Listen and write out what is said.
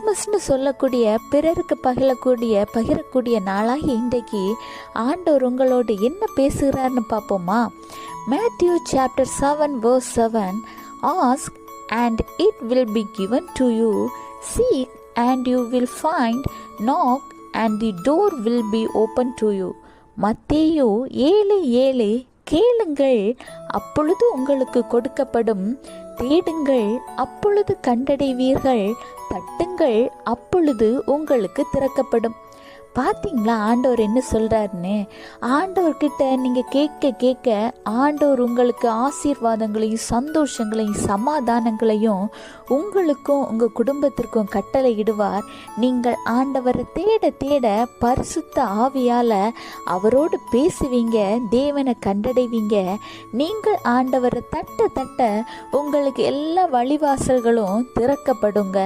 கிறிஸ்மஸ்னு சொல்லக்கூடிய பிறருக்கு பகிரக்கூடிய நாளாகி இன்றைக்கு ஆண்டவர் உங்களோடு என்ன பேசுகிறார்னு பார்ப்போமா? Matthew chapter 7 verse 7, ask and it will be given to you, seek and you will find, knock and the door will be open to you. மத்தேயு 7:7, கேளுங்கள் அப்பொழுது உங்களுக்கு கொடுக்கப்படும், தேடுங்கள் அப்பொழுது கண்டடைவீர்கள், தட்டுங்கள் அப்பொழுது உங்களுக்கு திறக்கப்படும். பார்த்தீங்களா ஆண்டவர் என்ன சொல்கிறாருன்னு? ஆண்டவர்கிட்ட நீங்கள் கேட்க கேட்க ஆண்டவர் உங்களுக்கு ஆசீர்வாதங்களையும் சந்தோஷங்களையும் சமாதானங்களையும் உங்களுக்கும் உங்கள் குடும்பத்திற்கும் கட்டளை இடுவார். நீங்கள் ஆண்டவரை தேட தேட பரிசுத்த ஆவியால் அவரோடு பேசுவீங்க, தேவனை கண்டடைவீங்க. நீங்கள் ஆண்டவரை தட்ட தட்ட உங்களுக்கு எல்லா வழிவாசல்களும் திறக்கப்படுங்க.